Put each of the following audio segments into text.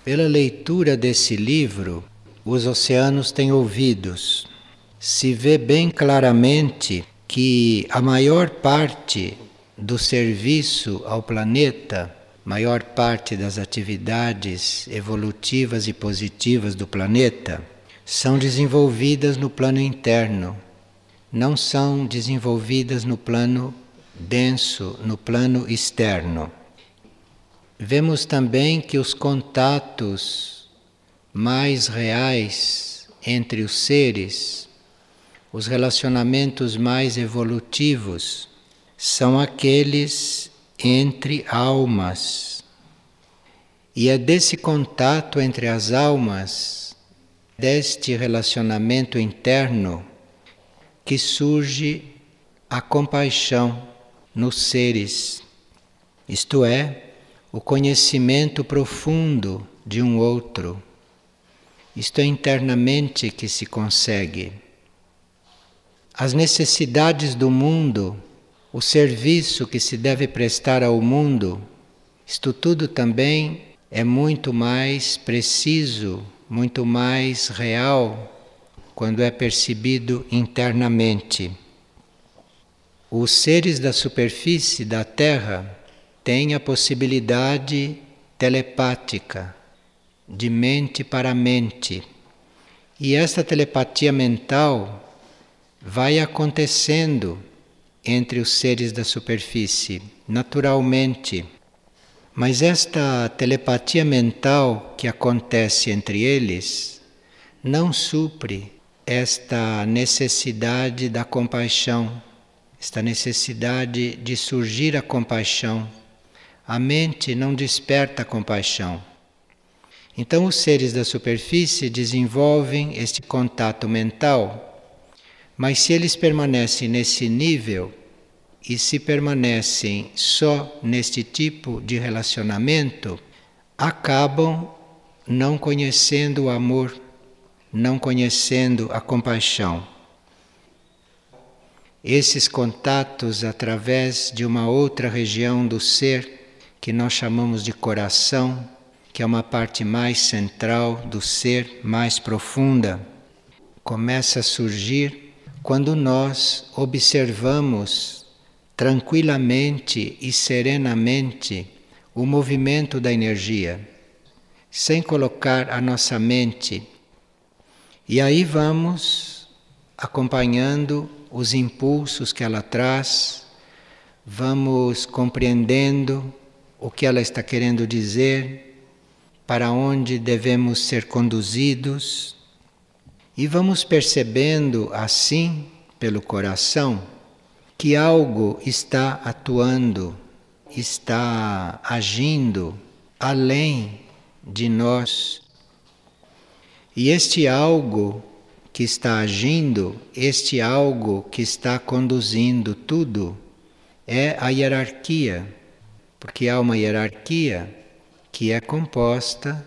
Pela leitura desse livro, Os Oceanos Têm Ouvidos, se vê bem claramente que a maior parte do serviço ao planeta, maior parte das atividades evolutivas e positivas do planeta, são desenvolvidas no plano interno, não são desenvolvidas no plano denso, no plano externo. Vemos também que os contatos mais reais entre os seres, os relacionamentos mais evolutivos, são aqueles entre almas. E é desse contato entre as almas, deste relacionamento interno, que surge a compaixão nos seres, isto é, o conhecimento profundo de um outro. Isto é internamente que se consegue. As necessidades do mundo, o serviço que se deve prestar ao mundo, isto tudo também é muito mais preciso, muito mais real quando é percebido internamente. Os seres da superfície da Terra têm a possibilidade telepática, de mente para mente. E essa telepatia mental vai acontecendo entre os seres da superfície, naturalmente. Mas esta telepatia mental que acontece entre eles não supre esta necessidade da compaixão, esta necessidade de surgir a compaixão. A mente não desperta a compaixão. Então os seres da superfície desenvolvem este contato mental, mas se eles permanecem nesse nível e se permanecem só neste tipo de relacionamento, acabam não conhecendo o amor, não conhecendo a compaixão. Esses contatos através de uma outra região do ser, que nós chamamos de coração, que é uma parte mais central do ser, mais profunda, começa a surgir quando nós observamos tranquilamente e serenamente o movimento da energia, sem colocar a nossa mente. E aí vamos acompanhando os impulsos que ela traz, vamos compreendendo o que ela está querendo dizer, para onde devemos ser conduzidos, e vamos percebendo assim, pelo coração, que algo está atuando, está agindo além de nós. E este algo que está agindo, este algo que está conduzindo tudo, é a hierarquia, porque há uma hierarquia que é composta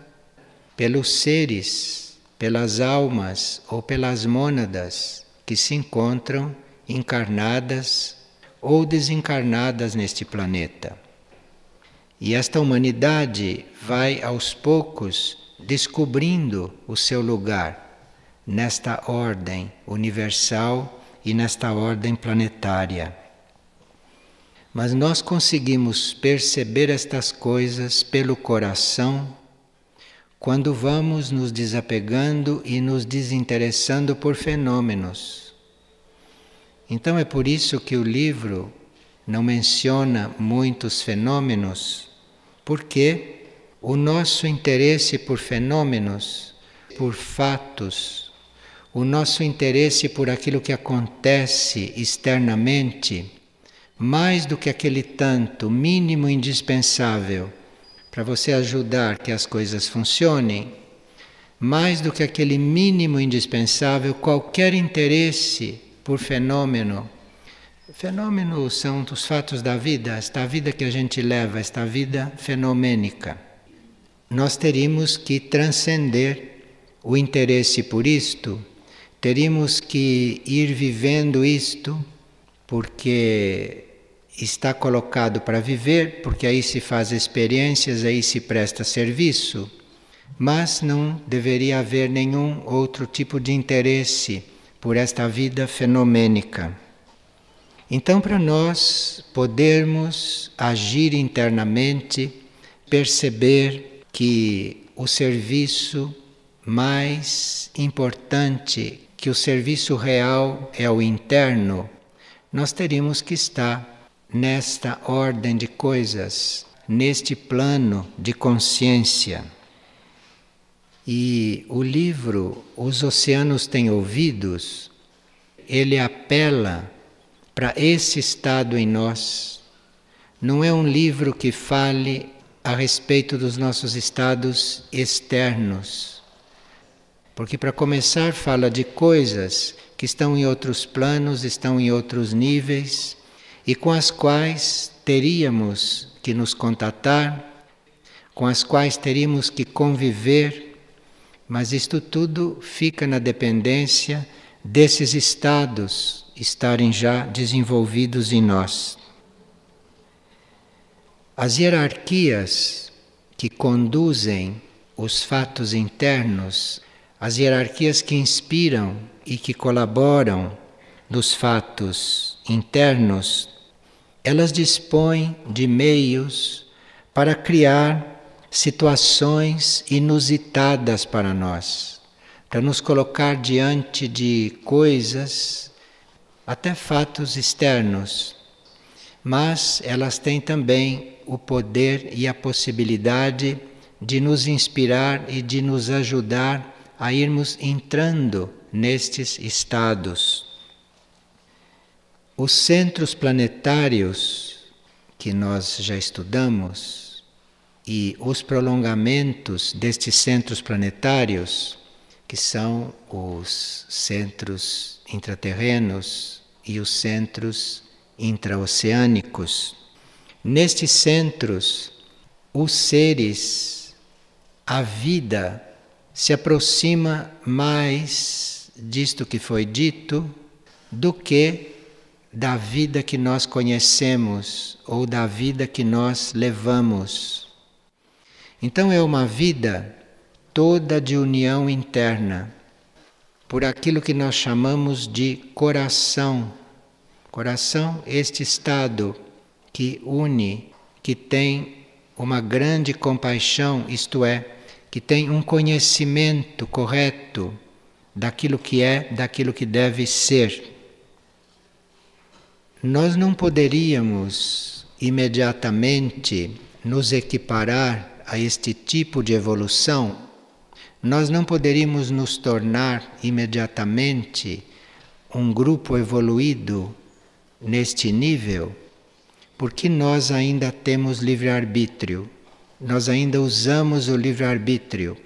pelos seres, pelas almas ou pelas mônadas que se encontram encarnadas ou desencarnadas neste planeta. E esta humanidade vai aos poucos descobrindo o seu lugar nesta ordem universal e nesta ordem planetária. Mas nós conseguimos perceber estas coisas pelo coração quando vamos nos desapegando e nos desinteressando por fenômenos. Então é por isso que o livro não menciona muitos fenômenos, porque o nosso interesse por fenômenos, por fatos, o nosso interesse por aquilo que acontece externamente, mais do que aquele tanto mínimo indispensável para você ajudar que as coisas funcionem, mais do que aquele mínimo indispensável, qualquer interesse por fenômeno. Fenômenos são os fatos da vida, esta vida que a gente leva, esta vida fenomênica. Nós teríamos que transcender o interesse por isto, teríamos que ir vivendo isto, porque está colocado para viver, porque aí se faz experiências, aí se presta serviço, mas não deveria haver nenhum outro tipo de interesse por esta vida fenomênica. Então, para nós podermos agir internamente, perceber que o serviço mais importante, que o serviço real é o interno, nós teríamos que estar nesta ordem de coisas, neste plano de consciência. E o livro Os Oceanos Têm Ouvidos, ele apela para esse estado em nós. Não é um livro que fale a respeito dos nossos estados externos, porque para começar fala de coisas que estão em outros planos, estão em outros níveis e com as quais teríamos que nos contatar, com as quais teríamos que conviver. Mas isto tudo fica na dependência desses estados estarem já desenvolvidos em nós. As hierarquias que conduzem os fatos internos, as hierarquias que inspiram e que colaboram nos fatos internos, elas dispõem de meios para criar situações inusitadas para nós, para nos colocar diante de coisas, até fatos externos, mas elas têm também o poder e a possibilidade de nos inspirar e de nos ajudar a irmos entrando nestes estados. Os centros planetários que nós já estudamos, e os prolongamentos destes centros planetários, que são os centros intraterrenos e os centros intraoceânicos. Nestes centros, os seres, a vida, se aproxima mais disto que foi dito do que da vida que nós conhecemos ou da vida que nós levamos. Então é uma vida toda de união interna, por aquilo que nós chamamos de coração. Coração, este estado que une, que tem uma grande compaixão, isto é, que tem um conhecimento correto daquilo que é, daquilo que deve ser. Nós não poderíamos imediatamente nos equiparar a este tipo de evolução, nós não poderíamos nos tornar imediatamente um grupo evoluído neste nível, porque nós ainda temos livre-arbítrio, nós ainda usamos o livre-arbítrio.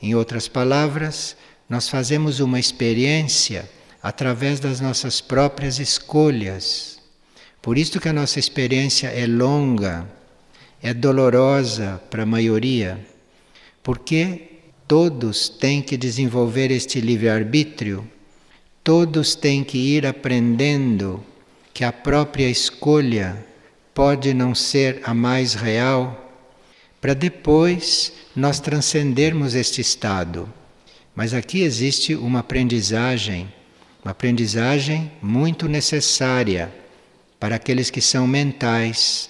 Em outras palavras, nós fazemos uma experiência através das nossas próprias escolhas. Por isso que a nossa experiência é longa, é dolorosa para a maioria, porque todos têm que desenvolver este livre-arbítrio, todos têm que ir aprendendo que a própria escolha pode não ser a mais real, para depois nós transcendermos este estado. Mas aqui existe uma aprendizagem muito necessária para aqueles que são mentais.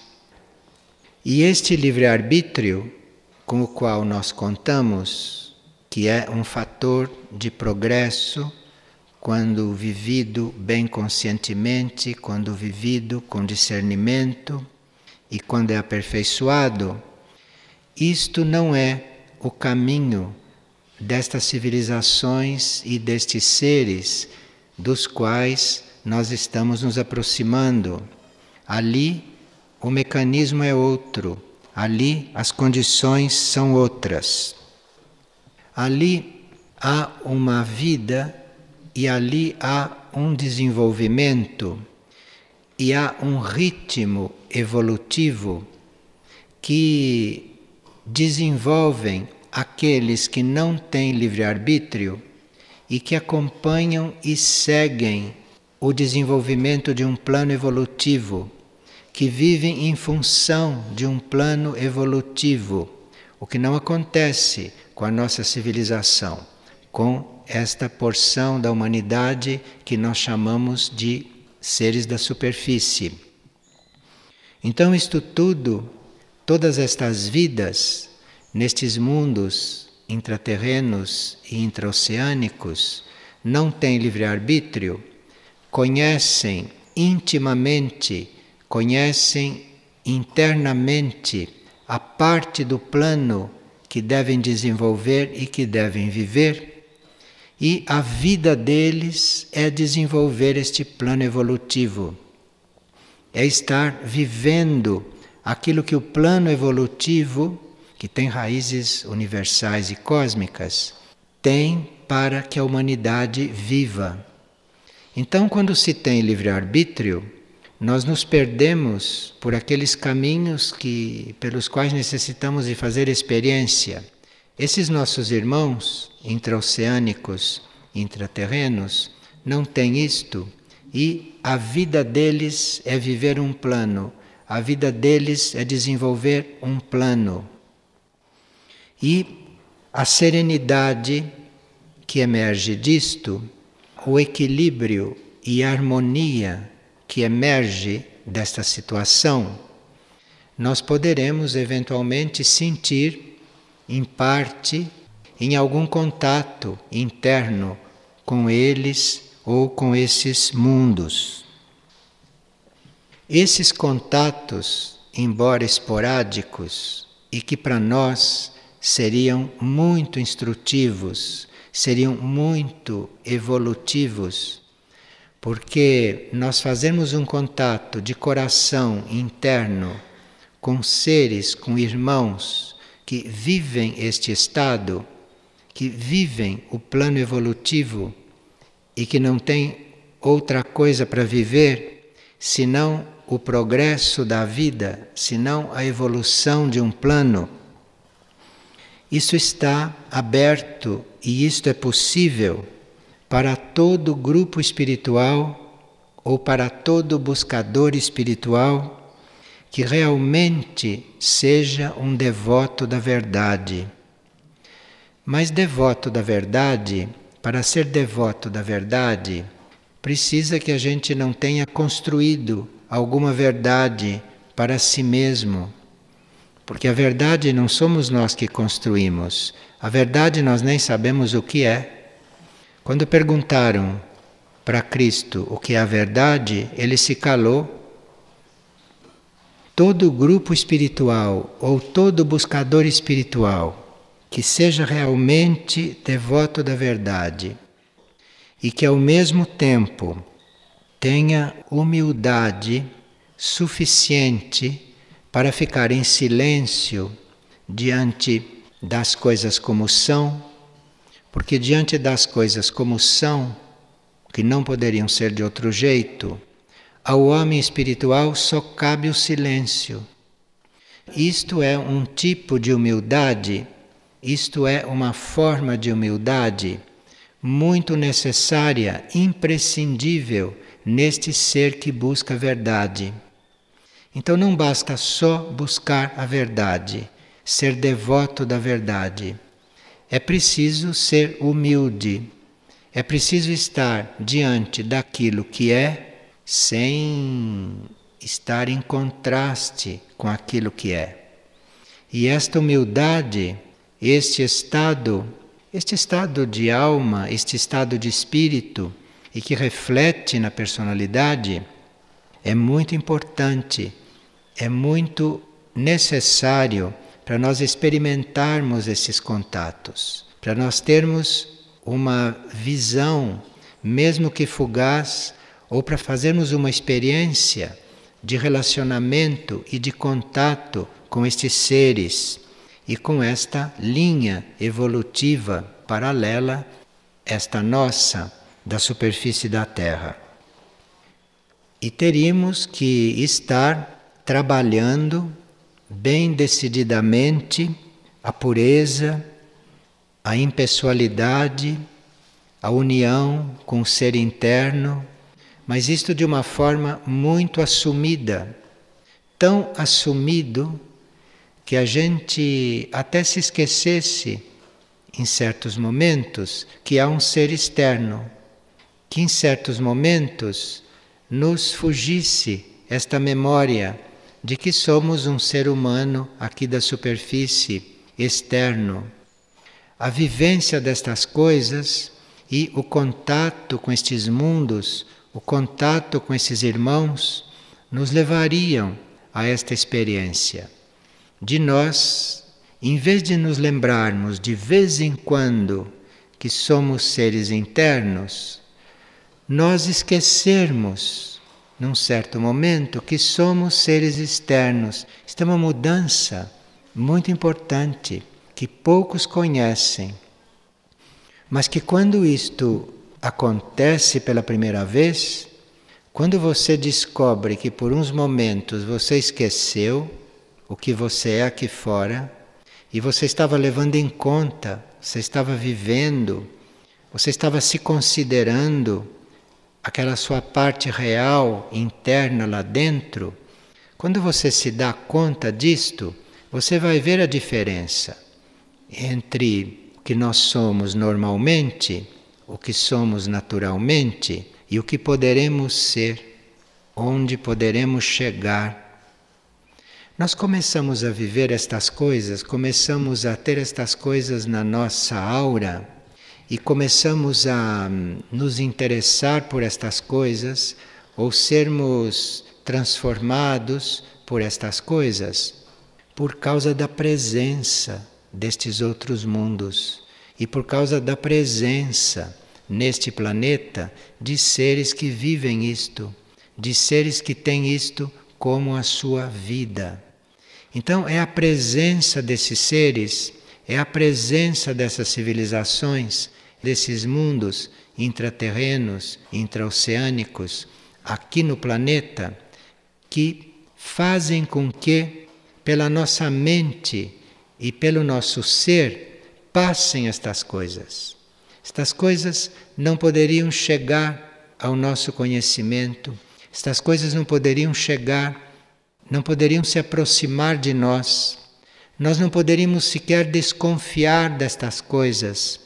E este livre-arbítrio com o qual nós contamos, que é um fator de progresso, quando vivido bem conscientemente, quando vivido com discernimento e quando é aperfeiçoado, isto não é o caminho destas civilizações e destes seres dos quais nós estamos nos aproximando. Ali o mecanismo é outro, ali as condições são outras. Ali há uma vida e ali há um desenvolvimento e há um ritmo evolutivo que desenvolvem aqueles que não têm livre-arbítrio e que acompanham e seguem o desenvolvimento de um plano evolutivo, que vivem em função de um plano evolutivo, o que não acontece com a nossa civilização, com esta porção da humanidade que nós chamamos de seres da superfície. Então isto tudo, todas estas vidas, nestes mundos intraterrenos e intraoceânicos, não têm livre-arbítrio, conhecem intimamente, conhecem internamente a parte do plano que devem desenvolver e que devem viver, e a vida deles é desenvolver este plano evolutivo, é estar vivendo aquilo que o plano evolutivo, que tem raízes universais e cósmicas, tem para que a humanidade viva. Então, quando se tem livre-arbítrio, nós nos perdemos por aqueles caminhos pelos quais necessitamos de fazer experiência. Esses nossos irmãos intraoceânicos, intraterrenos, não têm isto, e a vida deles é viver um plano, a vida deles é desenvolver um plano. E a serenidade que emerge disto, o equilíbrio e a harmonia que emerge desta situação, nós poderemos eventualmente sentir, em parte, em algum contato interno com eles ou com esses mundos. Esses contatos, embora esporádicos, e que para nós seriam muito instrutivos, seriam muito evolutivos, porque nós fazemos um contato de coração interno com seres, com irmãos que vivem este estado, que vivem o plano evolutivo e que não têm outra coisa para viver senão o progresso da vida, senão a evolução de um plano. Isso está aberto e isto é possível para todo grupo espiritual ou para todo buscador espiritual que realmente seja um devoto da verdade. Mas devoto da verdade, para ser devoto da verdade, precisa que a gente não tenha construído alguma verdade para si mesmo. Porque a verdade não somos nós que construímos. A verdade nós nem sabemos o que é. Quando perguntaram para Cristo o que é a verdade, ele se calou. Todo grupo espiritual ou todo buscador espiritual que seja realmente devoto da verdade e que ao mesmo tempo tenha humildade suficiente para ficar em silêncio diante das coisas como são, porque diante das coisas como são, que não poderiam ser de outro jeito, ao homem espiritual só cabe o silêncio. Isto é um tipo de humildade, isto é uma forma de humildade muito necessária, imprescindível neste ser que busca a verdade. Então não basta só buscar a verdade, ser devoto da verdade. É preciso ser humilde, é preciso estar diante daquilo que é, sem estar em contraste com aquilo que é. E esta humildade, este estado de alma, este estado de espírito, e que reflete na personalidade, é muito importante, é muito necessário para nós experimentarmos esses contatos, para nós termos uma visão, mesmo que fugaz, ou para fazermos uma experiência de relacionamento e de contato com estes seres e com esta linha evolutiva paralela, esta nossa, da superfície da Terra. E teríamos que estar trabalhando bem decididamente a pureza, a impessoalidade, a união com o ser interno, mas isto de uma forma muito assumida, tão assumido que a gente até se esquecesse, em certos momentos, que há um ser externo, que em certos momentos nos fugisse esta memória de que somos um ser humano aqui da superfície, externo. A vivência destas coisas e o contato com estes mundos, o contato com esses irmãos, nos levariam a esta experiência de nós, em vez de nos lembrarmos de vez em quando que somos seres internos, nós esquecermos, num certo momento, que somos seres externos. Isto é uma mudança muito importante, que poucos conhecem, mas que quando isto acontece pela primeira vez, quando você descobre que por uns momentos você esqueceu o que você é aqui fora, e você estava levando em conta, você estava vivendo, você estava se considerando aquela sua parte real, interna lá dentro, quando você se dá conta disto, você vai ver a diferença entre o que nós somos normalmente, o que somos naturalmente e o que poderemos ser, onde poderemos chegar. Nós começamos a viver estas coisas, começamos a ter estas coisas na nossa aura e começamos a nos interessar por estas coisas ou sermos transformados por estas coisas por causa da presença destes outros mundos e por causa da presença neste planeta de seres que vivem isto, de seres que têm isto como a sua vida. Então é a presença desses seres, é a presença dessas civilizações, desses mundos intraterrenos, intraoceânicos, aqui no planeta, que fazem com que, pela nossa mente e pelo nosso ser, passem estas coisas. Estas coisas não poderiam chegar ao nosso conhecimento, estas coisas não poderiam chegar, não poderiam se aproximar de nós. Nós não poderíamos sequer desconfiar destas coisas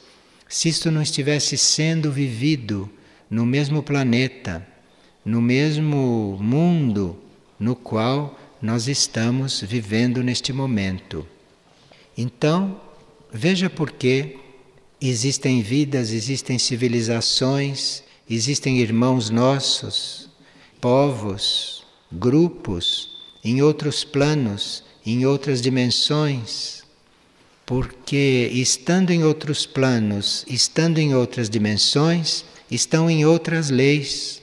se isto não estivesse sendo vivido no mesmo planeta, no mesmo mundo no qual nós estamos vivendo neste momento. Então, veja por que existem vidas, existem civilizações, existem irmãos nossos, povos, grupos, em outros planos, em outras dimensões, porque estando em outros planos, estando em outras dimensões, estão em outras leis.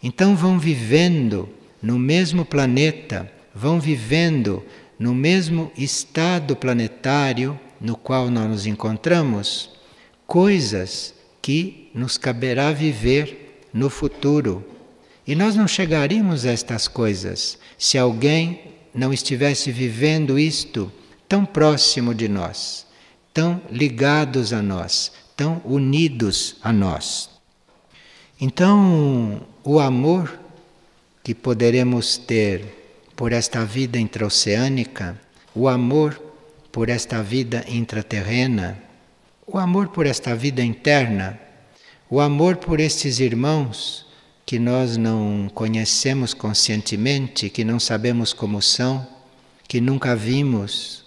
Então vão vivendo no mesmo planeta, vão vivendo no mesmo estado planetário no qual nós nos encontramos, coisas que nos caberá viver no futuro. E nós não chegaríamos a estas coisas se alguém não estivesse vivendo isto tão próximo de nós, tão ligados a nós, tão unidos a nós. Então, o amor que poderemos ter por esta vida intraoceânica, o amor por esta vida intraterrena, o amor por esta vida interna, o amor por estes irmãos que nós não conhecemos conscientemente, que não sabemos como são, que nunca vimos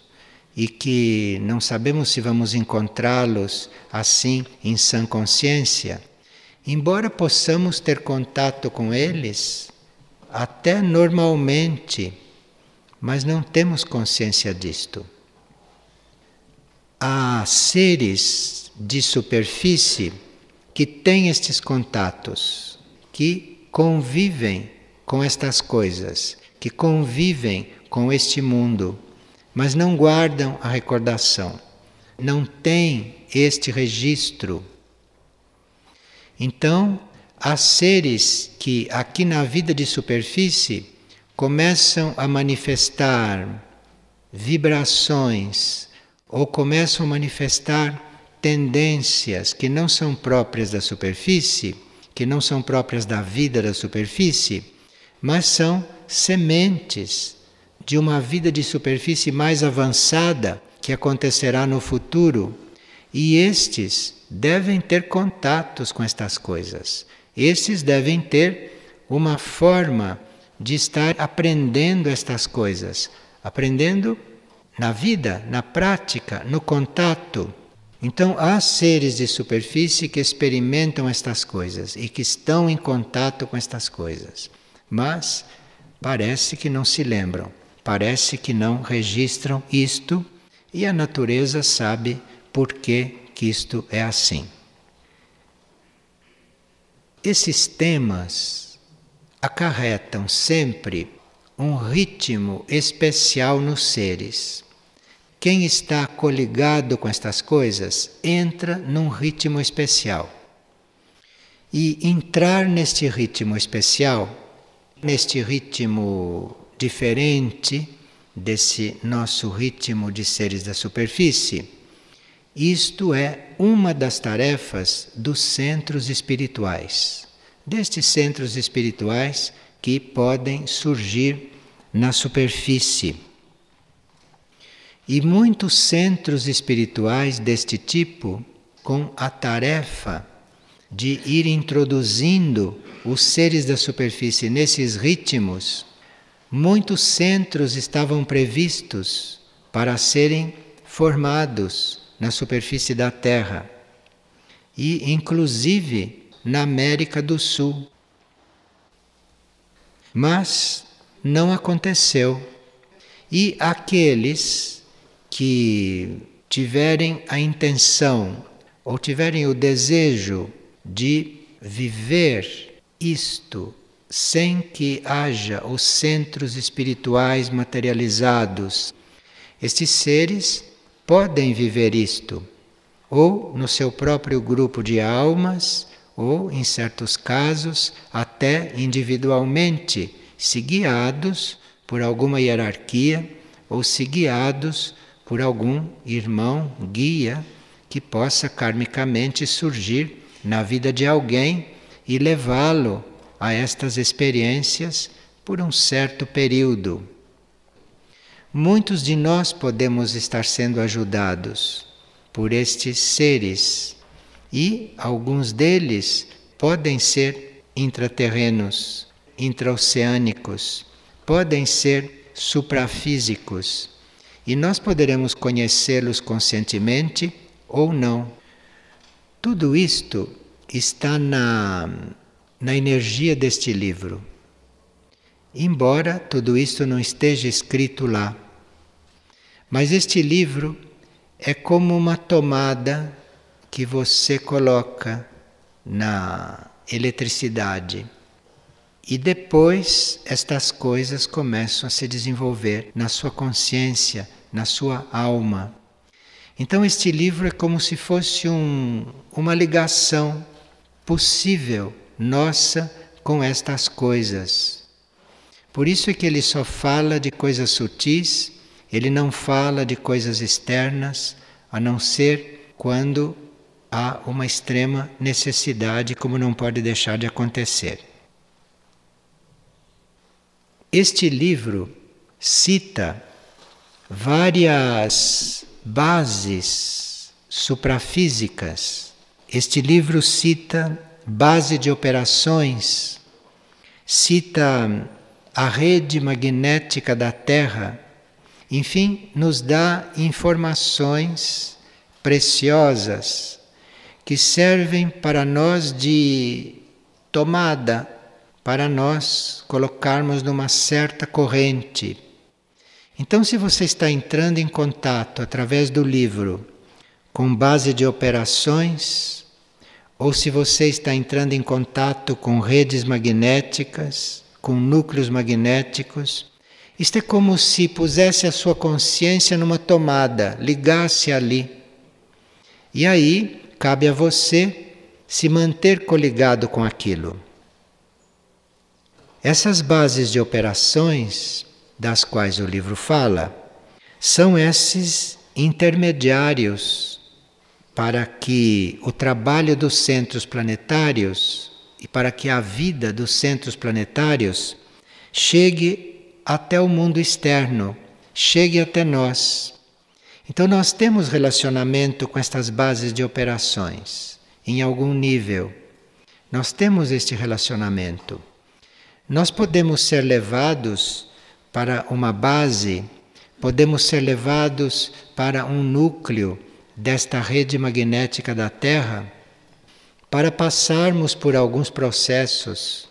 e que não sabemos se vamos encontrá-los assim em sã consciência, embora possamos ter contato com eles até normalmente, mas não temos consciência disto. Há seres de superfície que têm estes contatos, que convivem com estas coisas, que convivem com este mundo, mas não guardam a recordação, não têm este registro. Então, há seres que aqui na vida de superfície começam a manifestar vibrações ou começam a manifestar tendências que não são próprias da superfície, que não são próprias da vida da superfície, mas são sementes de uma vida de superfície mais avançada que acontecerá no futuro. E estes devem ter contatos com estas coisas. Estes devem ter uma forma de estar aprendendo estas coisas, aprendendo na vida, na prática, no contato. Então, há seres de superfície que experimentam estas coisas e que estão em contato com estas coisas, mas parece que não se lembram, parece que não registram isto, e a natureza sabe por que isto é assim. Esses temas acarretam sempre um ritmo especial nos seres. Quem está coligado com estas coisas entra num ritmo especial. E entrar neste ritmo especial, neste ritmo diferente desse nosso ritmo de seres da superfície, isto é uma das tarefas dos centros espirituais, destes centros espirituais que podem surgir na superfície. E muitos centros espirituais deste tipo, com a tarefa de ir introduzindo os seres da superfície nesses ritmos, muitos centros estavam previstos para serem formados na superfície da Terra e, inclusive, na América do Sul. Mas não aconteceu. E aqueles que tiverem a intenção ou tiverem o desejo de viver isto sem que haja os centros espirituais materializados, estes seres podem viver isto, ou no seu próprio grupo de almas, ou, em certos casos, até individualmente, se guiados por alguma hierarquia, ou se guiados por algum irmão, guia, que possa karmicamente surgir na vida de alguém e levá-lo a estas experiências por um certo período. Muitos de nós podemos estar sendo ajudados por estes seres e alguns deles podem ser intraterrenos, intraoceânicos, podem ser suprafísicos e nós poderemos conhecê-los conscientemente ou não. Tudo isto está na energia deste livro, embora tudo isto não esteja escrito lá. Mas este livro é como uma tomada que você coloca na eletricidade. E depois estas coisas começam a se desenvolver na sua consciência, na sua alma. Então este livro é como se fosse uma ligação possível nossa com estas coisas. Por isso é que ele só fala de coisas sutis, ele não fala de coisas externas, a não ser quando há uma extrema necessidade, como não pode deixar de acontecer. Este livro cita várias bases suprafísicas. Este livro cita base de operações, cita a rede magnética da Terra, enfim, nos dá informações preciosas que servem para nós de tomada, para nós colocarmos numa certa corrente. Então, se você está entrando em contato através do livro com base de operações, ou se você está entrando em contato com redes magnéticas, com núcleos magnéticos, isto é como se pusesse a sua consciência numa tomada, ligasse ali. E aí, cabe a você se manter coligado com aquilo. Essas bases de operações, das quais o livro fala, são esses intermediários para que o trabalho dos centros planetários e para que a vida dos centros planetários chegue até o mundo externo, chegue até nós. Então nós temos relacionamento com estas bases de operações, em algum nível. Nós temos este relacionamento. Nós podemos ser levados para uma base, podemos ser levados para um núcleo desta rede magnética da Terra, para passarmos por alguns processos,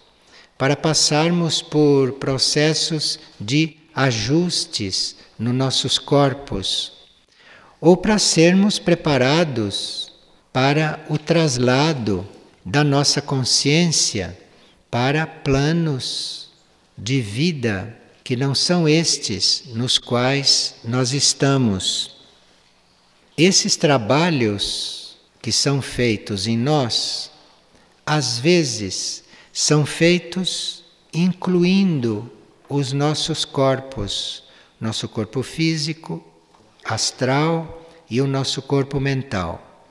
para passarmos por processos de ajustes nos nossos corpos, ou para sermos preparados para o traslado da nossa consciência para planos de vida que não são estes nos quais nós estamos. Esses trabalhos que são feitos em nós, às vezes são feitos incluindo os nossos corpos, nosso corpo físico, astral e o nosso corpo mental.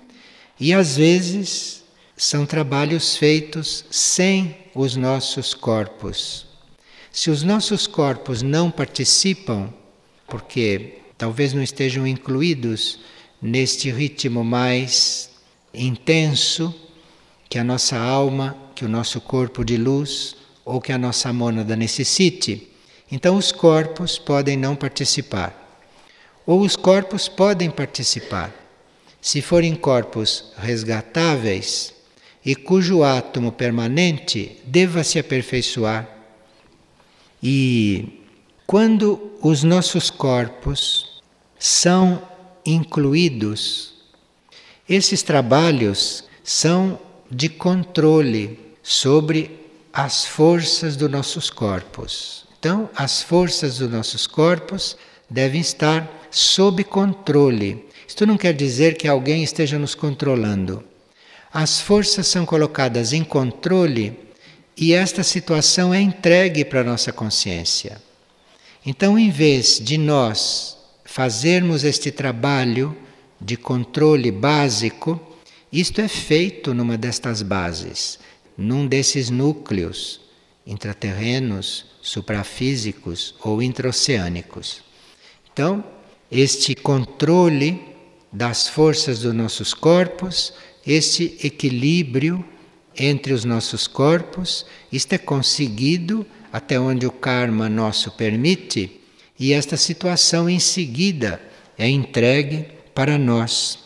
E às vezes são trabalhos feitos sem os nossos corpos. Se os nossos corpos não participam, porque talvez não estejam incluídos neste ritmo mais intenso que a nossa alma, que o nosso corpo de luz ou que a nossa mônada necessite, então os corpos podem não participar. Ou os corpos podem participar. Se forem corpos resgatáveis e cujo átomo permanente deva se aperfeiçoar. E quando os nossos corpos são incluídos, esses trabalhos são de controle sobre as forças dos nossos corpos. Então, as forças dos nossos corpos devem estar sob controle. Isto não quer dizer que alguém esteja nos controlando. As forças são colocadas em controle e esta situação é entregue para a nossa consciência. Então, em vez de nós fazermos este trabalho de controle básico, isto é feito numa destas bases, num desses núcleos intraterrenos, suprafísicos ou intraoceânicos. Então, este controle das forças dos nossos corpos, este equilíbrio entre os nossos corpos, isto é conseguido até onde o karma nosso permite, e esta situação em seguida é entregue para nós.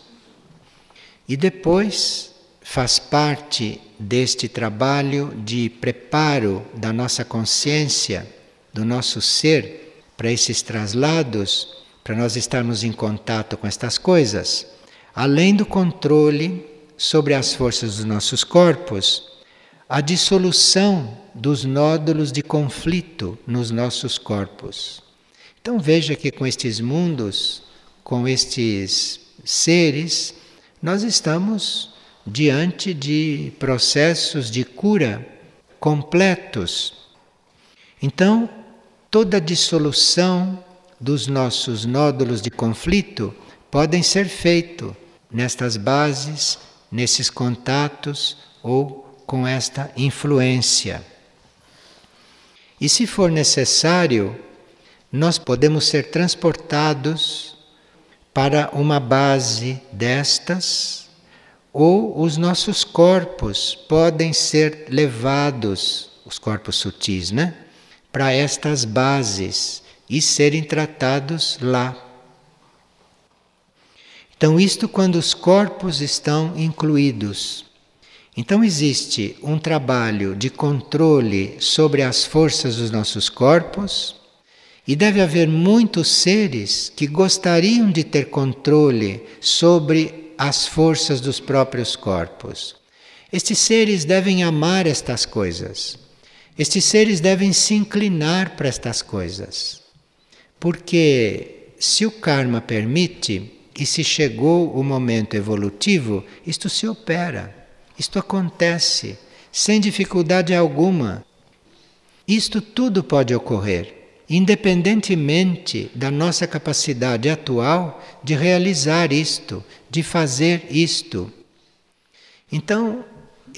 E depois faz parte deste trabalho de preparo da nossa consciência, do nosso ser, para esses traslados, para nós estarmos em contato com estas coisas, além do controle sobre as forças dos nossos corpos, a dissolução dos nódulos de conflito nos nossos corpos. Então veja que com estes mundos, com estes seres, nós estamos diante de processos de cura completos. Então, toda a dissolução dos nossos nódulos de conflito podem ser feito nestas bases, nesses contatos ou com esta influência. E se for necessário, nós podemos ser transportados para uma base destas, ou os nossos corpos podem ser levados, os corpos sutis, para estas bases e serem tratados lá. Então, isto quando os corpos estão incluídos. Então, existe um trabalho de controle sobre as forças dos nossos corpos, e deve haver muitos seres que gostariam de ter controle sobre as forças dos próprios corpos. Estes seres devem amar estas coisas. Estes seres devem se inclinar para estas coisas. Porque se o karma permite, e se chegou o momento evolutivo, isto se opera, isto acontece, sem dificuldade alguma. Isto tudo pode ocorrer, independentemente da nossa capacidade atual de realizar isto, de fazer isto. Então,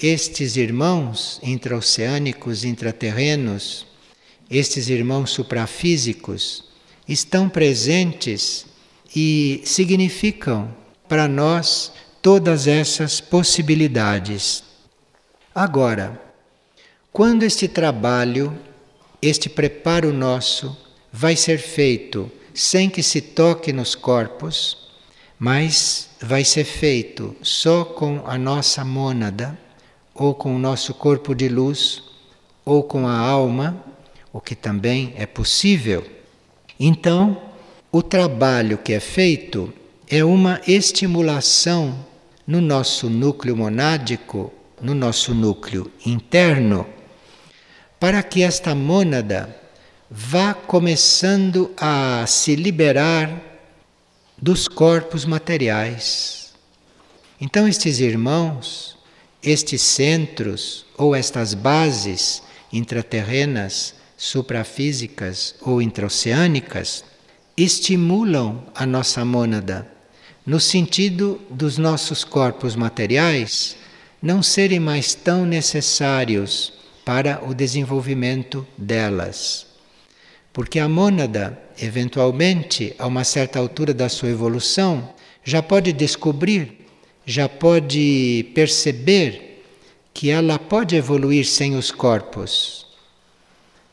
estes irmãos intraoceânicos, intraterrenos, estes irmãos suprafísicos, estão presentes e significam para nós todas essas possibilidades. Agora, quando este trabalho, este preparo nosso, vai ser feito sem que se toque nos corpos, mas vai ser feito só com a nossa mônada, ou com o nosso corpo de luz, ou com a alma, o que também é possível. Então, o trabalho que é feito é uma estimulação no nosso núcleo monádico, no nosso núcleo interno, para que esta mônada vá começando a se liberar dos corpos materiais. Então, estes irmãos, estes centros ou estas bases intraterrenas, suprafísicas ou intraoceânicas, estimulam a nossa mônada, no sentido dos nossos corpos materiais não serem mais tão necessários para o desenvolvimento delas. Porque a mônada, eventualmente, a uma certa altura da sua evolução, já pode descobrir, já pode perceber que ela pode evoluir sem os corpos.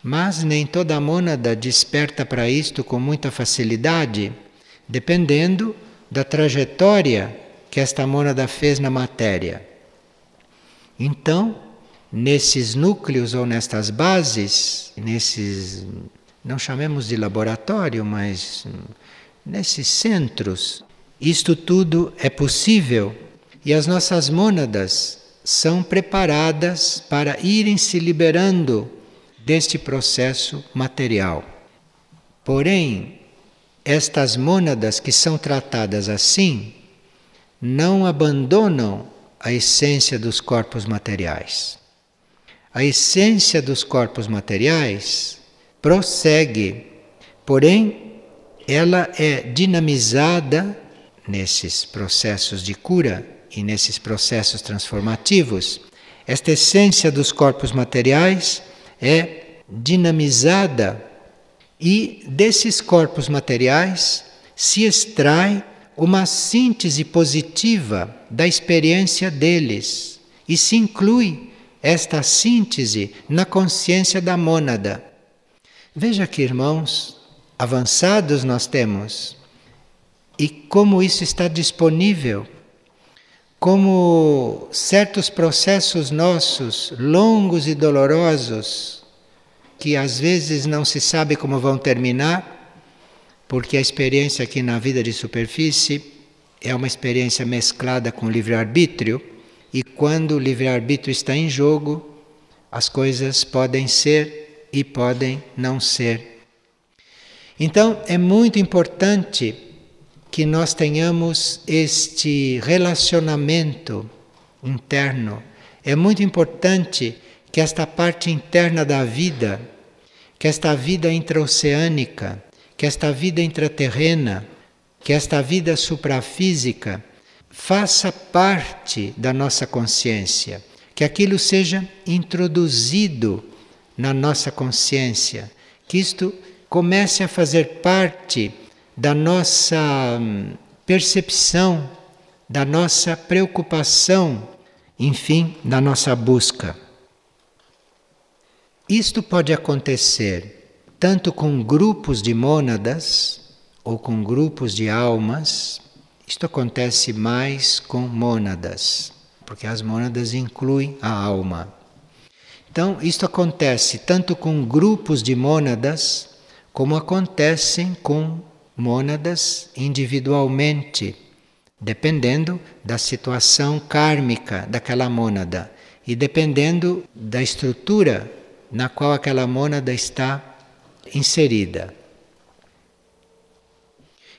Mas nem toda mônada desperta para isto com muita facilidade, dependendo da trajetória que esta mônada fez na matéria. Então, nesses núcleos ou nestas bases, nesses, não chamemos de laboratório, mas nesses centros, isto tudo é possível e as nossas mônadas são preparadas para irem se liberando deste processo material. Porém, estas mônadas que são tratadas assim não abandonam a essência dos corpos materiais. A essência dos corpos materiais prossegue, porém ela é dinamizada nesses processos de cura e nesses processos transformativos. Esta essência dos corpos materiais é dinamizada e desses corpos materiais se extrai uma síntese positiva da experiência deles e se inclui esta síntese na consciência da mônada. Veja que, irmãos, avançados nós temos e como isso está disponível, como certos processos nossos, longos e dolorosos, que às vezes não se sabe como vão terminar, porque a experiência aqui na vida de superfície é uma experiência mesclada com livre-arbítrio, e quando o livre-arbítrio está em jogo, as coisas podem ser e podem não ser. Então, é muito importante que nós tenhamos este relacionamento interno. É muito importante que esta parte interna da vida, que esta vida intraoceânica, que esta vida intraterrena, que esta vida suprafísica faça parte da nossa consciência, que aquilo seja introduzido na nossa consciência, que isto comece a fazer parte da nossa percepção, da nossa preocupação, enfim, da nossa busca. Isto pode acontecer tanto com grupos de mônadas ou com grupos de almas. Isto acontece mais com mônadas, porque as mônadas incluem a alma. Então, isto acontece tanto com grupos de mônadas, como acontecem com mônadas individualmente, dependendo da situação kármica daquela mônada e dependendo da estrutura na qual aquela mônada está inserida.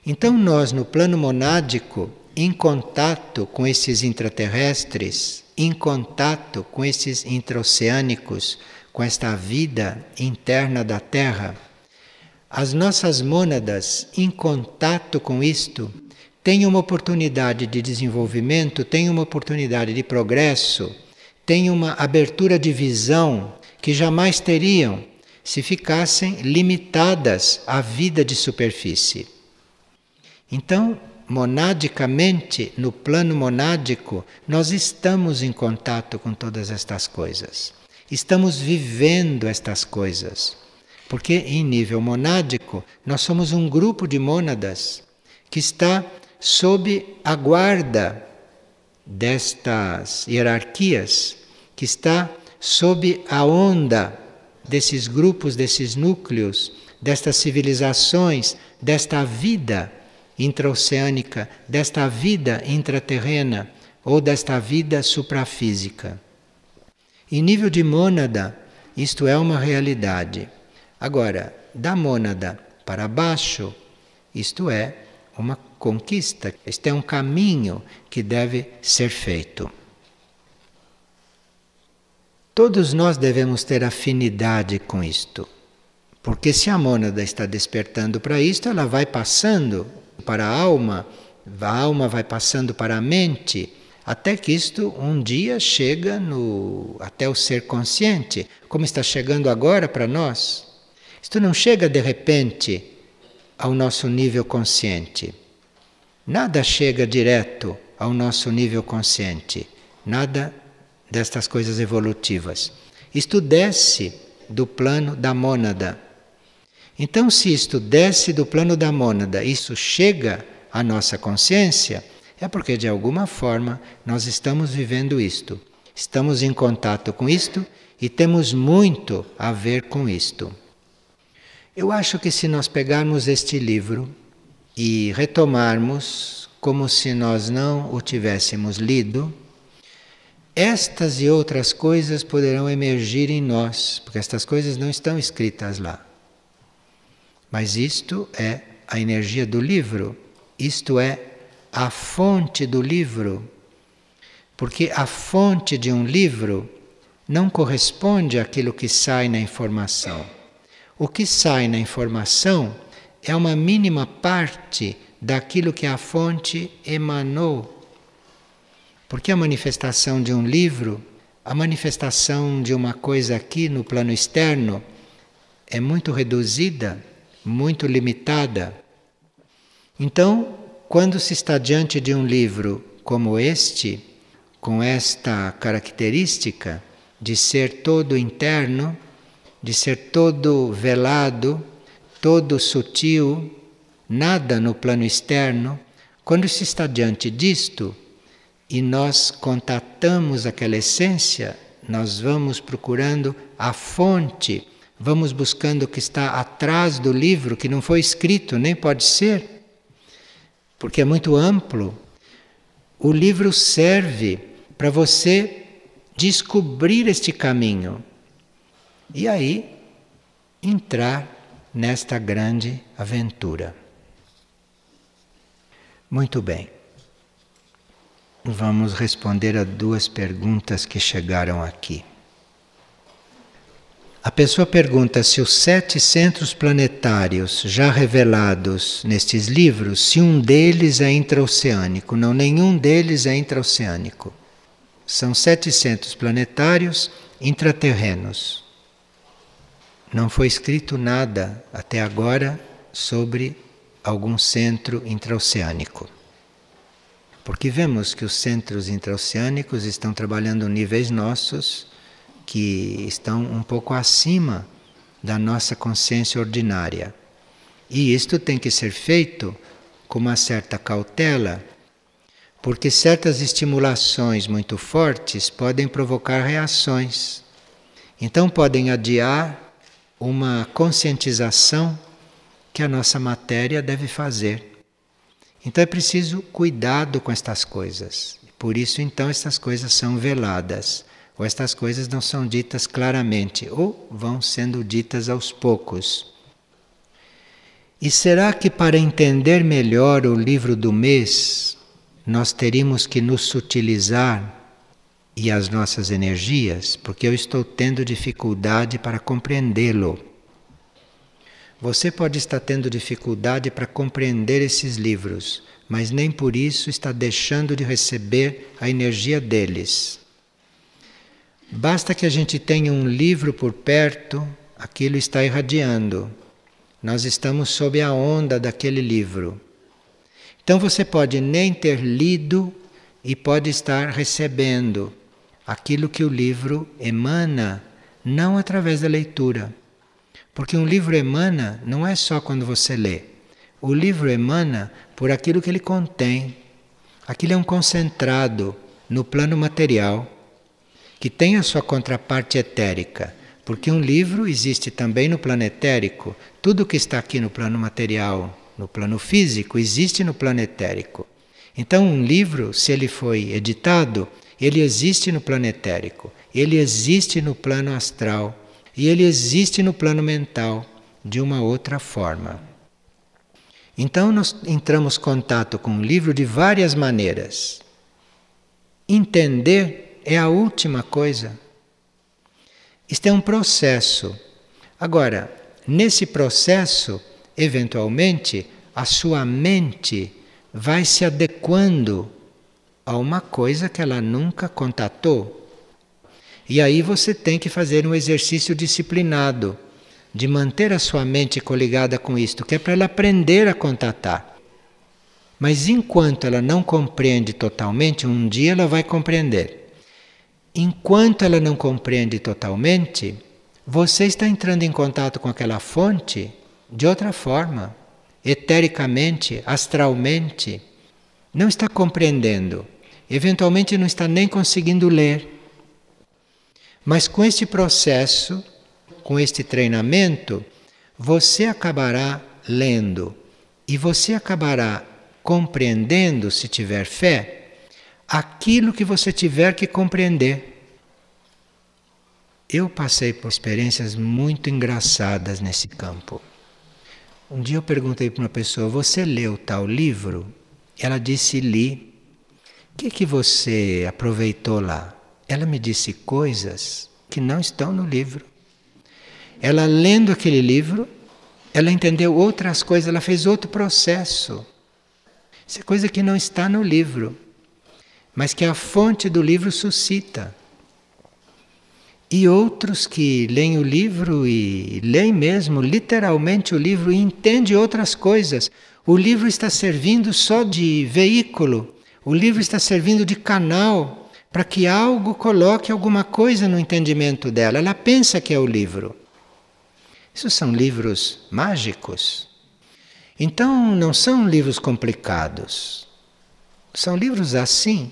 Então nós, no plano monádico, em contato com esses intraterrestres, em contato com esses intraoceânicos, com esta vida interna da Terra, as nossas mônadas, em contato com isto, têm uma oportunidade de desenvolvimento, têm uma oportunidade de progresso, têm uma abertura de visão que jamais teriam se ficassem limitadas à vida de superfície. Então, monadicamente, no plano monádico, nós estamos em contato com todas estas coisas. Estamos vivendo estas coisas. Porque em nível monádico, nós somos um grupo de mônadas que está sob a guarda destas hierarquias, que está sob a onda desses grupos, desses núcleos, destas civilizações, desta vida intraoceânica, desta vida intraterrena ou desta vida suprafísica. Em nível de mônada, isto é uma realidade. Agora, da mônada para baixo, isto é uma conquista, este é um caminho que deve ser feito. Todos nós devemos ter afinidade com isto, porque se a mônada está despertando para isto, ela vai passando para a alma vai passando para a mente, até que isto um dia chega até o ser consciente, como está chegando agora para nós. Isto não chega de repente ao nosso nível consciente. Nada chega direto ao nosso nível consciente, nada destas coisas evolutivas. Isto desce do plano da mônada. Então, se isto desce do plano da mônada, isso chega à nossa consciência, é porque de alguma forma nós estamos vivendo isto. Estamos em contato com isto e temos muito a ver com isto. Eu acho que se nós pegarmos este livro e retomarmos como se nós não o tivéssemos lido, estas e outras coisas poderão emergir em nós, porque estas coisas não estão escritas lá. Mas isto é a energia do livro, isto é a fonte do livro, porque a fonte de um livro não corresponde àquilo que sai na informação. O que sai na informação é uma mínima parte daquilo que a fonte emanou. Porque a manifestação de um livro, a manifestação de uma coisa aqui no plano externo é muito reduzida, muito limitada. Então, quando se está diante de um livro como este, com esta característica de ser todo interno, de ser todo velado, todo sutil, nada no plano externo, quando se está diante disto e nós contatamos aquela essência, nós vamos procurando a fonte, vamos buscando o que está atrás do livro, que não foi escrito, nem pode ser, porque é muito amplo. O livro serve para você descobrir este caminho e aí entrar nesta grande aventura. Muito bem. Vamos responder a duas perguntas que chegaram aqui. A pessoa pergunta se os 7 centros planetários já revelados nestes livros, se um deles é intraoceânico. Não, nenhum deles é intraoceânico. São 7 centros planetários intraterrenos. Não foi escrito nada até agora sobre algum centro intraoceânico. Porque vemos que os centros intraoceânicos estão trabalhando níveis nossos que estão um pouco acima da nossa consciência ordinária. E isto tem que ser feito com uma certa cautela, porque certas estimulações muito fortes podem provocar reações. Então podem adiar uma conscientização que a nossa matéria deve fazer. Então é preciso cuidado com estas coisas. Por isso então estas coisas são veladas. Ou estas coisas não são ditas claramente, ou vão sendo ditas aos poucos. E será que para entender melhor o livro do mês, nós teríamos que nos sutilizar e as nossas energias? Porque eu estou tendo dificuldade para compreendê-lo. Você pode estar tendo dificuldade para compreender esses livros, mas nem por isso está deixando de receber a energia deles. Basta que a gente tenha um livro por perto aquilo está irradiando. Nós estamos sob a onda daquele livro. Então você pode nem ter lido e pode estar recebendo aquilo que o livro emana, não através da leitura. Porque um livro emana não é só quando você lê. O livro emana por aquilo que ele contém. Aquilo é um concentrado no plano material, que tem a sua contraparte etérica. Porque um livro existe também no plano etérico. Tudo que está aqui no plano material, no plano físico, existe no plano etérico. Então um livro, se ele foi editado, ele existe no plano etérico, ele existe no plano astral e ele existe no plano mental de uma outra forma. Então nós entramos em contato com o livro de várias maneiras. Entender é a última coisa. Isto é um processo. Agora, nesse processo, eventualmente, a sua mente vai se adequando a uma coisa que ela nunca contatou. E aí você tem que fazer um exercício disciplinado de manter a sua mente coligada com isto, que é para ela aprender a contatar. Mas enquanto ela não compreende totalmente, um dia ela vai compreender. Enquanto ela não compreende totalmente, você está entrando em contato com aquela fonte de outra forma, etericamente, astralmente. Não está compreendendo. Eventualmente não está nem conseguindo ler. Mas com este processo, com este treinamento, você acabará lendo e você acabará compreendendo, se tiver fé, aquilo que você tiver que compreender. Eu passei por experiências muito engraçadas nesse campo. Um dia eu perguntei para uma pessoa, você leu tal livro? Ela disse, li. O que você aproveitou lá? Ela me disse coisas que não estão no livro. Ela lendo aquele livro, ela entendeu outras coisas, ela fez outro processo. Isso é coisa que não está no livro, mas que a fonte do livro suscita. E outros que leem o livro e leem mesmo, literalmente o livro, e entendem outras coisas. O livro está servindo só de veículo, o livro está servindo de canal para que algo coloque alguma coisa no entendimento dela. Ela pensa que é o livro. Isso são livros mágicos. Então não são livros complicados. São livros assim.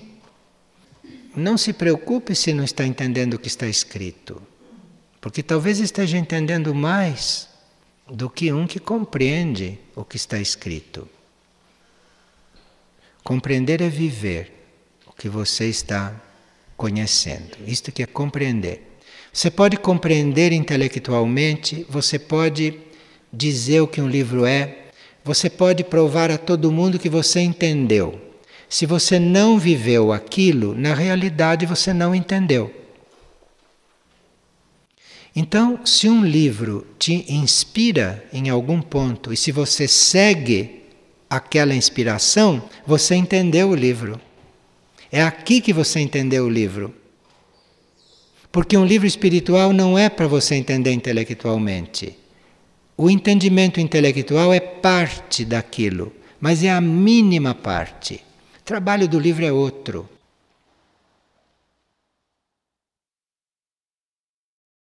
Não se preocupe se não está entendendo o que está escrito, porque talvez esteja entendendo mais do que um que compreende o que está escrito. Compreender é viver o que você está conhecendo. Isto que é compreender. Você pode compreender intelectualmente, você pode dizer o que um livro é, você pode provar a todo mundo que você entendeu. Se você não viveu aquilo, na realidade você não entendeu. Então, se um livro te inspira em algum ponto, e se você segue aquela inspiração, você entendeu o livro. É aqui que você entendeu o livro. Porque um livro espiritual não é para você entender intelectualmente. O entendimento intelectual é parte daquilo, mas é a mínima parte. O trabalho do livro é outro.